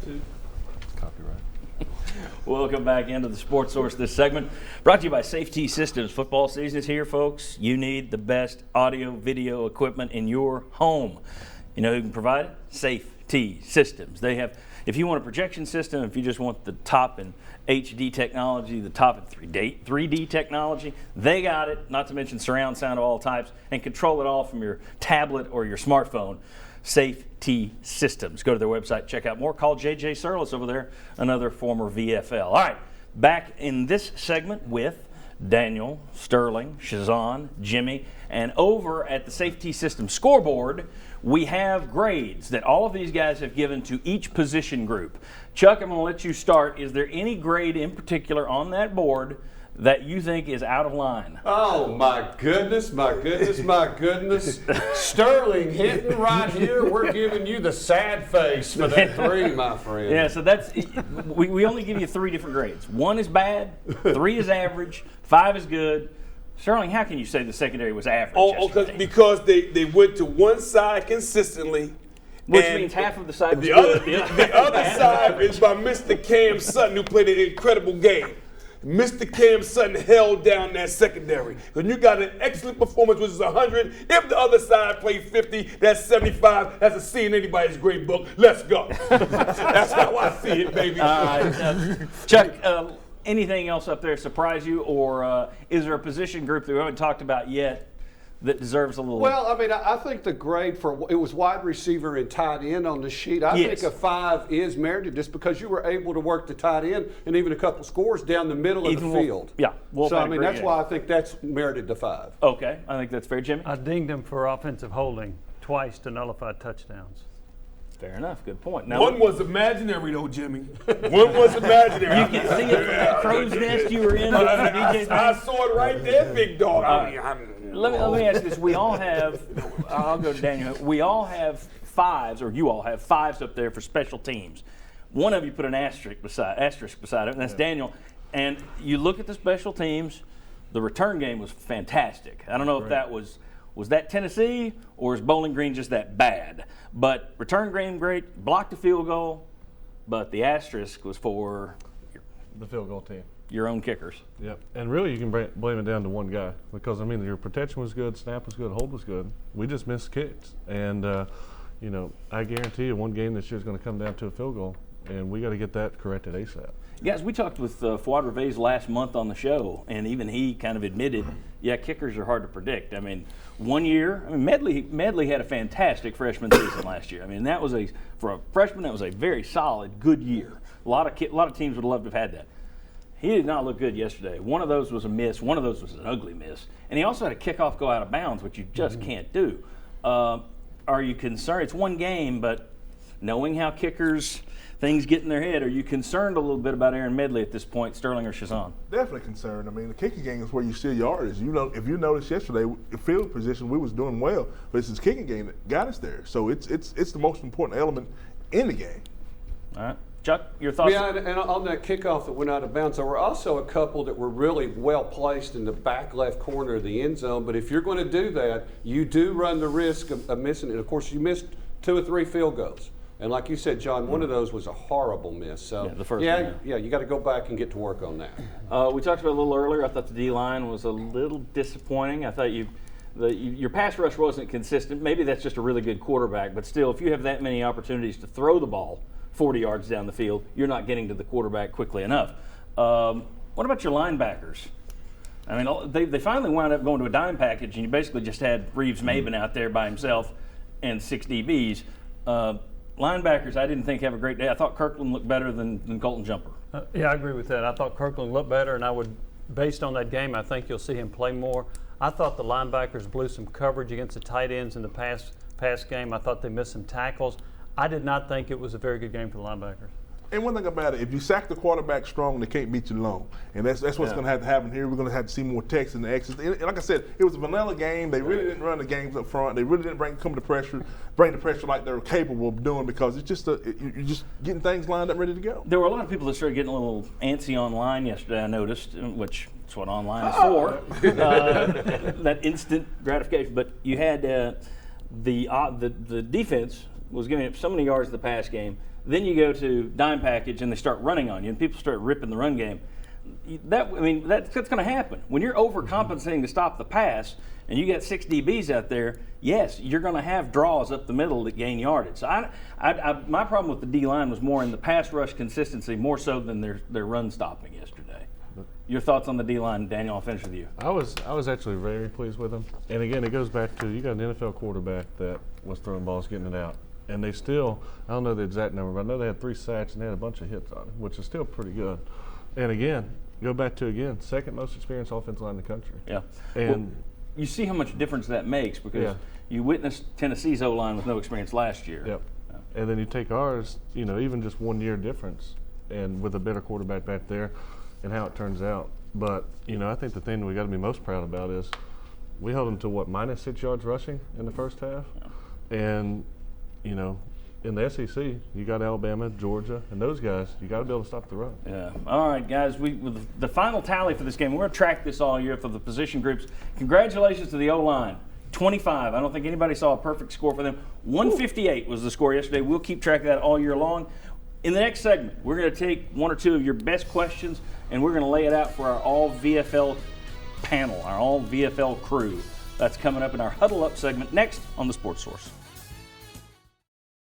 too. Copyright. Welcome back into the Sports Source. This segment brought to you by Safety Systems. Football season is here, folks. You need the best audio, video equipment in your home. You know who can provide it? Safety Systems. They have, if you want a projection system, if you just want the top in HD technology, the top in 3D technology, they got it. Not to mention surround sound of all types, and control it all from your tablet or your smartphone. Safety Systems. Go to their website, check out more. Call JJ Surlis over there, another former VFL. All right, back in this segment with Daniel, Sterling, Shazan, Jimmy, and over at the Safety Systems scoreboard, we have grades that all of these guys have given to each position group. Chuck, I'm going to let you start. Is there any grade in particular on that board that you think is out of line? Oh, my goodness, my goodness, my goodness. Sterling hitting right here. We're giving you the sad face for that 3, my friend. Yeah, so that's, we only give you 3 different grades. 1 is bad, 3 is average, 5 is good. Sterling, how can you say the secondary was average? Because they went to one side consistently. Which means half of the side was the good. The other side is by Mr. Cam Sutton, who played an incredible game. Mr. Cam Sutton held down that secondary. And you got an excellent performance, which is 100. If the other side played 50, that's 75. That's a C in anybody's grade book. Let's go. That's how I see it, baby. Chuck, anything else up there surprise you, or is there a position group that we haven't talked about yet that deserves a little? Well, I mean, I think the grade for it was wide receiver and tight end on the sheet. I think a 5 is merited just because you were able to work the tight end and even a couple scores down the middle of the field. So I mean, that's why I think that's merited the 5. Okay, I think that's fair, Jimmy. I dinged him for offensive holding twice to nullify touchdowns. Fair enough. Good point. Now, one was imaginary, though, Jimmy. One was imaginary. You can see it from that crow's nest you were in. I saw it right there, big dog. Let me ask you this. We all have, I'll go to Daniel. We all have 5s, or you all have 5s up there for special teams. One of you put an asterisk beside it, and that's Daniel. And you look at the special teams, the return game was fantastic. I don't know if that was that Tennessee, or is Bowling Green just that bad? But return game great, blocked a field goal, but the asterisk was for the field goal team. Your own kickers. Yep. And really you can blame it down to one guy because, I mean, your protection was good, snap was good, hold was good. We just missed kicks. And, you know, I guarantee you one game this year is going to come down to a field goal, and we got to get that corrected ASAP. Guys, we talked with Fuad Reves last month on the show, and even he kind of admitted, kickers are hard to predict. I mean, one year, Medley had a fantastic freshman season last year. I mean, for a freshman, that was a very solid, good year. A lot of teams would love to have had that. He did not look good yesterday. One of those was a miss. One of those was an ugly miss. And he also had a kickoff go out of bounds, which you just can't do. Are you concerned? It's one game, but knowing how kickers, things get in their head, are you concerned a little bit about Aaron Medley at this point, Sterling or Shazan? Definitely concerned. I mean, the kicking game is where you steal yardage. You know, if you noticed yesterday, the field position, we was doing well, but it's his kicking game that got us there. So it's the most important element in the game. All right. Chuck, your thoughts? Yeah, and on that kickoff that went out of bounds, there were also a couple that were really well placed in the back left corner of the end zone. But if you're going to do that, you do run the risk of missing it. Of course, you missed 2 or 3 field goals. And like you said, John, one of those was a horrible miss. So, the first one, you got to go back and get to work on that. We talked about it a little earlier. I thought the D-line was a little disappointing. I thought your pass rush wasn't consistent. Maybe that's just a really good quarterback. But still, if you have that many opportunities to throw the ball 40 yards down the field, you're not getting to the quarterback quickly enough. What about your linebackers? I mean, they finally wound up going to a dime package, and you basically just had Reeves-Maben out there by himself and 6 DBs. Linebackers, I didn't think have a great day. I thought Kirkland looked better than Colton Jumper. I agree with that. I thought Kirkland looked better, and based on that game, I think you'll see him play more. I thought the linebackers blew some coverage against the tight ends in the past game. I thought they missed some tackles. I did not think it was a very good game for the linebackers. And one thing about it, if you sack the quarterback strong, they can't beat you long. And that's what's going to have to happen here. We're going to have to see more Texas and the X's. And like I said, it was a vanilla game. They really didn't run the games up front. They really didn't bring the pressure like they were capable of doing, because it's just you're just getting things lined up ready to go. There were a lot of people that started getting a little antsy online yesterday, I noticed, which is what online is for, that instant gratification. But you had the defense was giving up so many yards in the pass game Then you go to dime package and they start running on you, and people start ripping the run game. That's going to happen. When you're overcompensating to stop the pass and you got 6 DBs out there, yes, you're going to have draws up the middle that gain yardage. So my problem with the D-line was more in the pass rush consistency, more so than their run stopping yesterday. Your thoughts on the D-line, Daniel? I'll finish with you. I was actually very pleased with them. And again, it goes back to you got an NFL quarterback that was throwing balls, getting it out. And they still, I don't know the exact number, but I know they had 3 sacks and they had a bunch of hits on them, which is still pretty good. And again, go back to, second most experienced offensive line in the country. Yeah. And you see how much difference that makes because you witnessed Tennessee's O-line with no experience last year. Yep. And then you take ours, even just 1 year difference and with a better quarterback back there and how it turns out. But, I think the thing we got to be most proud about is we held them to minus 6 yards rushing in the first half. Yeah. And, in the SEC, you got Alabama, Georgia, and those guys, you got to be able to stop the run. Yeah. All right, guys, with the final tally for this game, we're going to track this all year for the position groups. Congratulations to the O-line. 25. I don't think anybody saw a perfect score for them. 158 was the score yesterday. We'll keep track of that all year long. In the next segment, we're going to take 1 or 2 of your best questions, and we're going to lay it out for our all-VFL panel, our all-VFL crew. That's coming up in our Huddle Up segment next on the Sports Source.